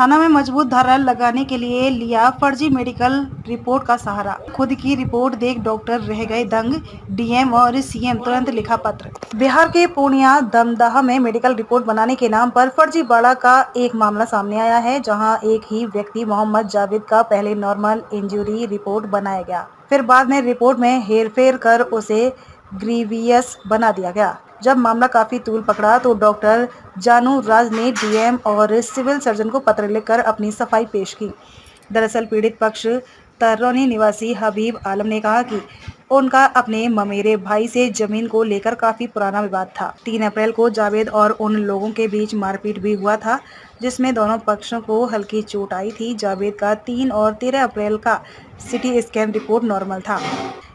थाना में मजबूत धारा लगाने के लिए लिया फर्जी मेडिकल रिपोर्ट का सहारा। खुद की रिपोर्ट देख डॉक्टर रह गए दंग, डीएम और सीएम तुरंत लिखा पत्र। बिहार के पूर्णिया दमदहा में मेडिकल रिपोर्ट बनाने के नाम पर फर्जीवाड़ा का एक मामला सामने आया है, जहां एक ही व्यक्ति मोहम्मद जावेद का पहले नॉर्मल इंजरी रिपोर्ट बनाया गया, फिर बाद में रिपोर्ट में हेरफेर कर उसे ग्रीवियस बना दिया गया। जब मामला काफी तूल पकड़ा तो डॉक्टर जानू राज ने डीएम और सिविल सर्जन को पत्र लिखकर अपनी सफाई पेश की। दरअसल पीड़ित पक्ष तर्रौनी निवासी हबीब आलम ने कहा कि उनका अपने ममेरे भाई से जमीन को लेकर काफी पुराना विवाद था। 3 अप्रैल को जावेद और उन लोगों के बीच मारपीट भी हुआ था, जिसमें दोनों पक्षों को हल्की चोट आई थी। जावेद का 3 और 13 अप्रैल का सिटी स्कैन रिपोर्ट नॉर्मल था,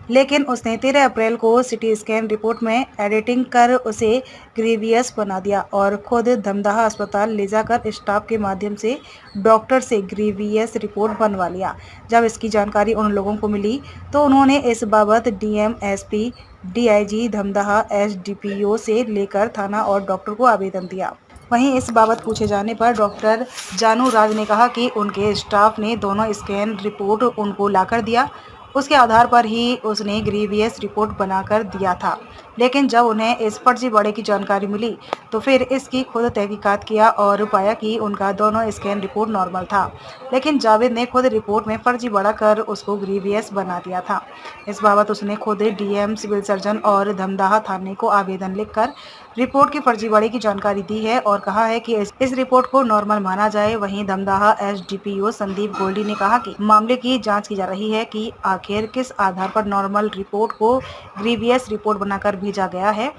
लेकिन उसने 13 अप्रैल को सिटी स्कैन रिपोर्ट में एडिटिंग कर उसे ग्रीवियस बना दिया और खुद दमदहा अस्पताल ले जाकर स्टाफ के माध्यम से डॉक्टर से ग्रीवियस रिपोर्ट बनवा लिया। जब इसकी जानकारी उन लोगों को मिली तो उन्होंने इस बाबत डीएम, एसपी, डीआईजी, दमदहा एसडीपीओ से लेकर थाना और डॉक्टर को आवेदन दिया। वहीं इस बाबत पूछे जाने पर डॉक्टर जानू राज ने कहा कि उनके स्टाफ ने दोनों स्कैन रिपोर्ट उनको लाकर दिया, उसके आधार पर ही उसने ग्रीवियस रिपोर्ट बनाकर दिया था। लेकिन जब उन्हें इस फर्जीवाड़े की जानकारी मिली तो फिर इसकी खुद तहकीकात किया और पाया कि उनका दोनों स्कैन रिपोर्ट नॉर्मल था, लेकिन जावेद ने खुद रिपोर्ट में फर्जीवाड़ा कर उसको ग्रीवियस बना दिया था। इस बाबत उसने खुद डीएम, सिविल सर्जन और दमदहा थाने को आवेदन लिखकर रिपोर्ट की फर्जीवाड़े की जानकारी दी है और कहा है कि इस रिपोर्ट को नॉर्मल माना जाए। वहीं दमदहा एसडीपीओ संदीप गोल्डी ने कहा कि मामले की जांच की जा रही है कि आखिर किस आधार पर नॉर्मल रिपोर्ट को ग्रीवियस रिपोर्ट बनाकर भेजा गया है।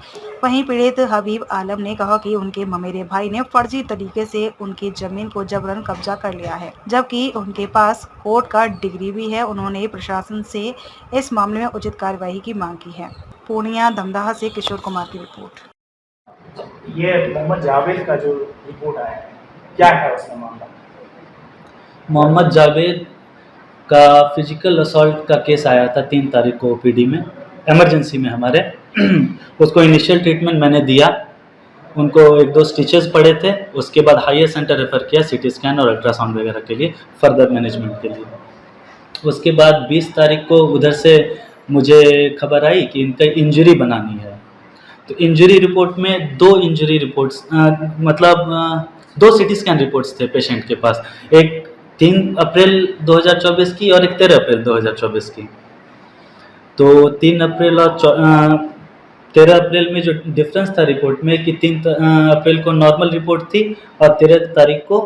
वहीं पीड़ित हबीब आलम ने कहा कि उनके ममेरे भाई ने फर्जी तरीके से उनकी जमीन को जबरन कब्जा कर लिया है, जबकि उनके पास कोर्ट का डिग्री भी है। उन्होंने प्रशासन से इस मामले में उचित कार्यवाही की मांग की है। पूर्णिया दमदहा से किशोर कुमार की रिपोर्ट। ये मोहम्मद जावेद का जो रिपोर्ट आया है, क्या है उसका मामला? मोहम्मद जावेद का फिजिकल असॉल्ट का केस आया था 3 तारीख को ओपीडी में, इमरजेंसी में हमारे। उसको इनिशियल ट्रीटमेंट मैंने दिया, उनको 1-2 स्टिचेस पड़े थे। उसके बाद हाईएस्ट सेंटर रेफ़र किया सीटी स्कैन और अल्ट्रासाउंड वगैरह के लिए, फर्दर मैनेजमेंट के लिए। उसके बाद 20 तारीख को उधर से मुझे खबर आई कि इनका इंजरी बनानी है। तो इंजरी रिपोर्ट में 2 इंजरी रिपोर्ट्स मतलब 2 सीटी स्कैन रिपोर्ट्स थे पेशेंट के पास, एक 3 अप्रैल 2024 की और एक 13 अप्रैल 2024 की। तो 3 अप्रैल और 13 अप्रैल में जो डिफरेंस था रिपोर्ट में कि 3 अप्रैल को नॉर्मल रिपोर्ट थी और 13 तारीख को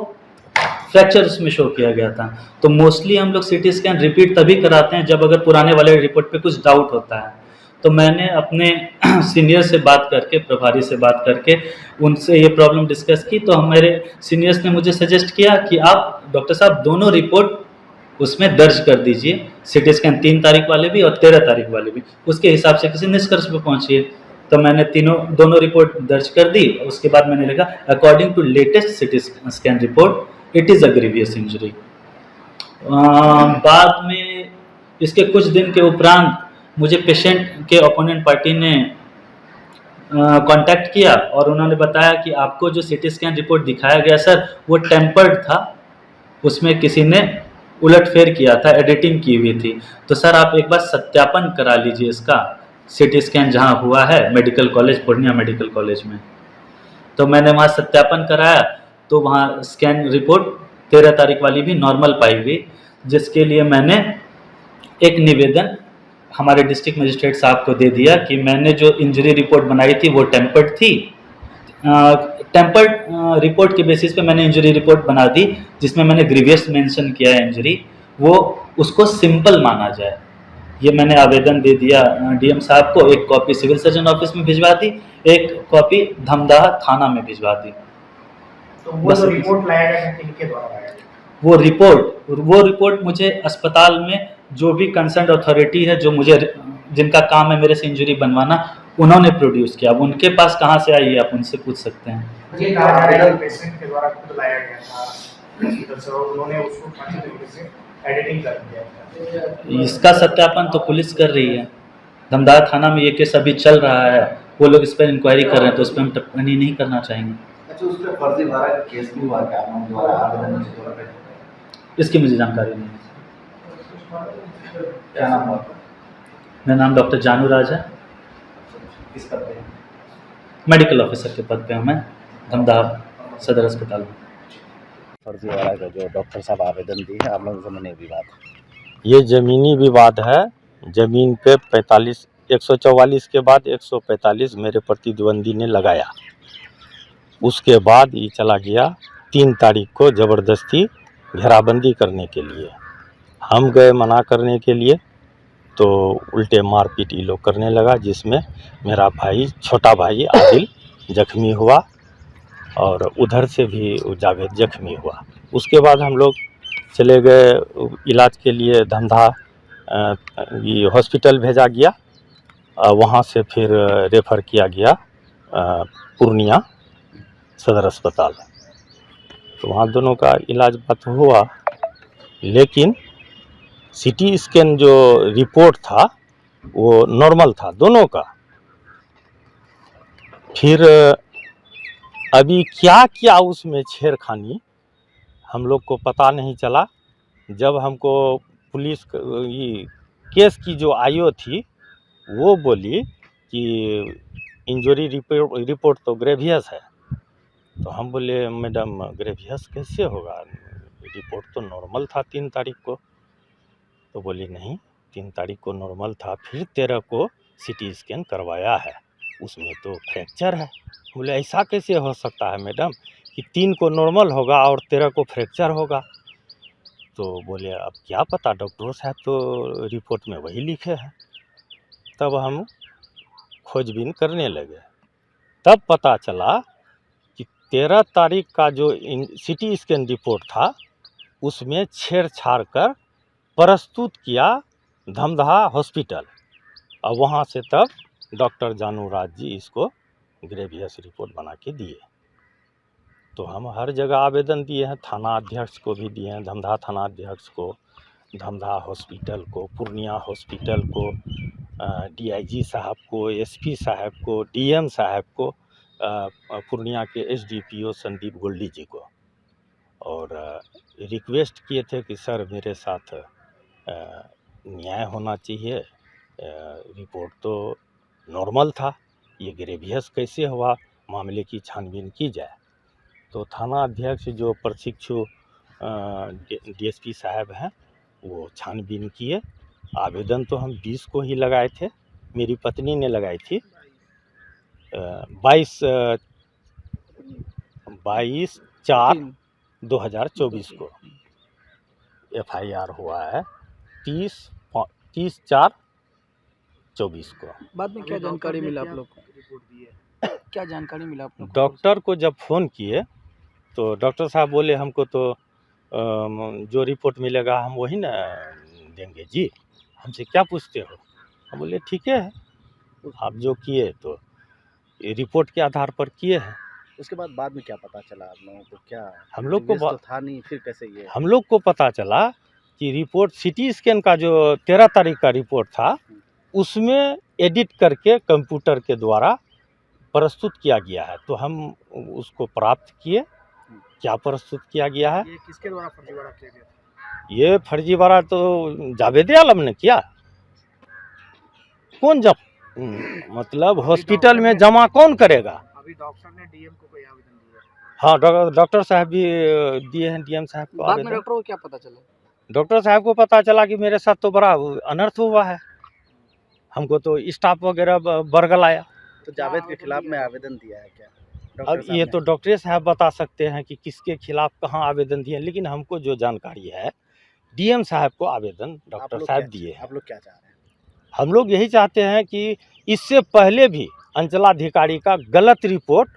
फ्रैक्चर उसमें शो किया गया था। तो मोस्टली हम लोग सीटी स्कैन रिपीट तभी कराते हैं जब अगर पुराने वाले रिपोर्ट पे कुछ डाउट होता है। तो मैंने अपने सीनियर से बात करके, प्रभारी से बात करके उनसे ये प्रॉब्लम डिस्कस की। तो हमारे सीनियर्स ने मुझे सजेस्ट किया कि आप डॉक्टर साहब दोनों रिपोर्ट उसमें दर्ज कर दीजिए, सीटी स्कैन 3 तारीख वाले भी और 13 तारीख वाले भी, उसके हिसाब से किसी निष्कर्ष पर पहुंचिए। तो मैंने दोनों रिपोर्ट दर्ज कर दी। उसके बाद मैंने लिखा according to latest CT scan report it is a grievous injury. बाद में इसके कुछ दिन के उपरांत मुझे पेशेंट के ओपोनेंट पार्टी ने कांटेक्ट किया और उन्होंने बताया कि आपको जो सीटी स्कैन रिपोर्ट दिखाया गया सर वो टेम्पर्ड था, उसमें किसी ने उलटफेर किया था, एडिटिंग की हुई थी। तो सर आप एक बार सत्यापन करा लीजिए इसका, सीटी स्कैन जहां हुआ है medical college, Purnia medical college में। तो मैंने वहाँ सत्यापन कराया तो वहाँ स्कैन रिपोर्ट 13 तारीख वाली भी नॉर्मल पाई गई, जिसके लिए मैंने एक निवेदन हमारे डिस्ट्रिक्ट मजिस्ट्रेट साहब को दे दिया कि मैंने जो इंजरी रिपोर्ट बनाई थी वो टेम्पर्ड थी। टेम्पर्ड रिपोर्ट के बेसिस पे मैंने इंजरी रिपोर्ट बना दी, जिसमें मैंने ग्रीवियस मेंशन किया है इंजरी, वो उसको सिंपल माना जाए। ये मैंने आवेदन दे दिया डीएम साहब को। एक कॉपी सिविल सर्जन ऑफिस में भिजवा दी, एक कॉपी दमदहा थाना में भिजवा दी। तो वो जो रिपोर्ट लाया गया किनके द्वारा लाया गया? वो रिपोर्ट मुझे अस्पताल में जो भी कंसर्न अथॉरिटी है, जो मुझे जिनका काम है मेरे से इंजरी बनवाना, उन्होंने प्रोड्यूस किया। अब उनके पास कहाँ से आई है आप उनसे पूछ सकते हैं। ये आवेदन पेशेंट के द्वारा खुद लाया गया था हॉस्पिटल से और उन्होंने उसको फर्जी तरीके से एडिटिंग कर दिया। इसका सत्यापन तो पुलिस कर रही है। दमदहा थाना में ये केस अभी चल रहा है, वो लोग इस पर इंक्वायरी कर रहे हैं, तो उस पर हम टिप्पणी नहीं करना चाहेंगे। अच्छा, उस पे फर्जी वारा का केस भी हुआ क्या आप लोगों द्वारा आवेदन के तौर पे? इसकी मुझे जानकारी नहीं है। क्या नाम हुआ आपका? मेरा नाम डॉक्टर जानू राज है। किस पद पे? मेडिकल ऑफिसर के पद पे हूँ मैं, धमदाहा सदर अस्पताल में। फर्जी वारा का जो डॉक्टर साहब आवेदन दी है, आप लोगों से मैंने विवाद। ये ज़मीनी विवाद है। ज़मीन पे 45 144 के बाद 145 मेरे प्रतिद्वंदी ने लगाया। उसके बाद ये चला गया 3 तारीख को ज़बरदस्ती घेराबंदी करने के लिए। हम गए मना करने के लिए तो उल्टे मारपीट ये लोग करने लगा, जिसमें मेरा भाई छोटा भाई आदिल जख्मी हुआ और उधर से भी जावेद जख्मी हुआ। उसके बाद हम लोग चले गए इलाज के लिए धमधा ये हॉस्पिटल भेजा गया। वहाँ से फिर रेफ़र किया गया पूर्णिया सदर अस्पताल। तो वहाँ दोनों का इलाज बात हुआ, लेकिन सीटी स्कैन जो रिपोर्ट था वो नॉर्मल था दोनों का। फिर अभी क्या क्या उसमें छेड़खानी हम लोग को पता नहीं चला। जब हमको पुलिस ये केस की जो आईओ थी वो बोली कि इंजरी रिपोर्ट तो ग्रेवियस है। तो हम बोले मैडम ग्रेवियस कैसे होगा, रिपोर्ट तो नॉर्मल था 3 तारीख को। तो बोली नहीं 3 तारीख को नॉर्मल था, फिर 13 को सीटी स्कैन करवाया है, उसमें तो फ्रैक्चर है। बोले ऐसा कैसे हो सकता है मैडम कि 3 को नॉर्मल होगा और 13 को फ्रैक्चर होगा। तो बोले अब क्या पता, डॉक्टर साहब तो रिपोर्ट में वही लिखे हैं। तब हम खोजबीन करने लगे, तब पता चला कि 13 तारीख का जो सीटी स्कैन रिपोर्ट था उसमें छेड़छाड़ कर प्रस्तुत किया धमदाहा हॉस्पिटल, और वहाँ से तब डॉक्टर जानू राज जी इसको ग्रेवियस रिपोर्ट बना के दिए। तो हम हर जगह आवेदन दिए हैं, थाना अध्यक्ष को भी दिए हैं, धमदाहा थाना अध्यक्ष को, धमदाहा हॉस्पिटल को, पूर्णिया हॉस्पिटल को, डीआईजी साहब को, एसपी साहब को, डीएम साहब को, पूर्णिया के एसडीपीओ संदीप गोल्डी जी को। और रिक्वेस्ट किए थे कि सर मेरे साथ न्याय होना चाहिए, रिपोर्ट तो नॉर्मल था, ये ग्रेवियस कैसे हुआ, मामले की छानबीन की जाए। तो थाना अध्यक्ष जो प्रशिक्षु डीएसपी साहब हैं वो छानबीन किए। आवेदन तो हम 20 को ही लगाए थे, मेरी पत्नी ने लगाई थी 22/4/2024 को। एफआईआर हुआ है 30/4/24 को। बाद में क्या जानकारी मिला आप लोग को? क्या जानकारी मिला आप लोग को? डॉक्टर को जब फ़ोन किए तो डॉक्टर साहब बोले हमको तो जो रिपोर्ट मिलेगा हम वही ना देंगे जी, हमसे क्या पूछते हो। हम बोले ठीक है, आप जो किए तो ये रिपोर्ट के आधार पर किए हैं। उसके बाद में क्या पता चला आप लोगों को? क्या हम लोग को तो था नहीं, फिर कैसे ये? हम लोग को पता चला कि रिपोर्ट सीटी स्कैन का जो 13 तारीख का रिपोर्ट था उसमें एडिट करके कंप्यूटर के द्वारा प्रस्तुत किया गया है। तो हम उसको प्राप्त किए, क्या प्रस्तुत किया गया है। ये किसके द्वारा फर्जीवाड़ा किया गया था? ये फर्जीवाड़ा तो जावेद आलम ने किया। कौन जब मतलब हॉस्पिटल में जमा कौन करेगा? अभी डॉक्टर ने डीएम को कोई आवेदन दिया? हाँ, डॉक्टर साहब भी दिए हैं डीएम साहब को बाद में आवेदन। डॉक्टर को क्या पता चला? डॉक्टर साहब को पता चला कि मेरे साथ तो बड़ा अनर्थ हुआ है, हमको तो स्टाफ वगैरह बरगल आया। तो जावेद के खिलाफ में आवेदन दिया है क्या? अब ये तो डॉक्टर साहब बता सकते हैं कि किसके खिलाफ कहाँ आवेदन दिए, लेकिन हमको जो जानकारी है डीएम साहब को आवेदन डॉक्टर साहब दिए हैं। आप लोग क्या चाह रहे हैं? हम लोग यही चाहते हैं कि इससे पहले भी अंचलाधिकारी का गलत रिपोर्ट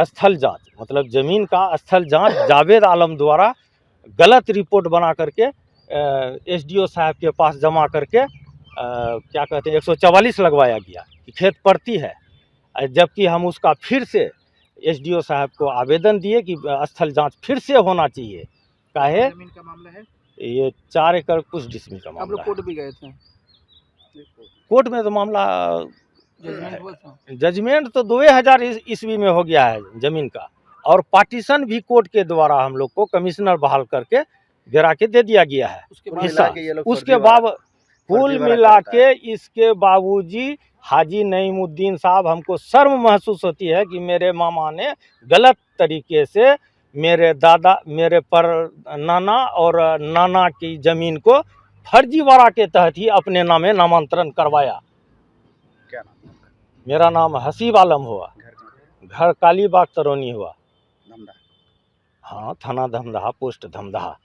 स्थल जांच, मतलब ज़मीन का स्थल जांच जावेद आलम द्वारा गलत रिपोर्ट बना करके एसडीओ साहब के पास जमा करके क्या कहते हैं 144 लगवाया गया कि खेत पड़ती है, जबकि हम उसका फिर से एसडीओ साहब को आवेदन दिए कि स्थल जांच फिर से होना चाहिए। काहे? जमीन का मामला है ये 4 एकड़ कुछ डिसमिल का आप लोग मामला है। कोर्ट भी गए थे? कोर्ट में तो मामला जजमेंट हुआ था? जजमेंट तो 2000 ईस्वी में हो गया है जमीन का, और पार्टीशन भी कोर्ट के द्वारा हम लोग को कमिश्नर बहाल करके गिरा के दे दिया गया है उसके कुल बाद हिस्सा। मिला के ये लोग उसके फर्जीवाड़ा- बाद कुल फर्जीवाड़ा मिला करता है। के इसके बावजूद हाजी नईमुद्दीन साहब, हमको शर्म महसूस होती है कि मेरे मामा ने गलत तरीके से मेरे दादा, मेरे पर नाना और नाना की ज़मीन को फर्जीवाड़ा के तहत ही अपने नामे नामांतरण करवाया। क्या नाम है? मेरा नाम हसीब आलम हुआ, घर का घर कालीबाग तरौनी हुआ। धमदा। हाँ, थाना धमदाहा, पोस्ट धमदाहा।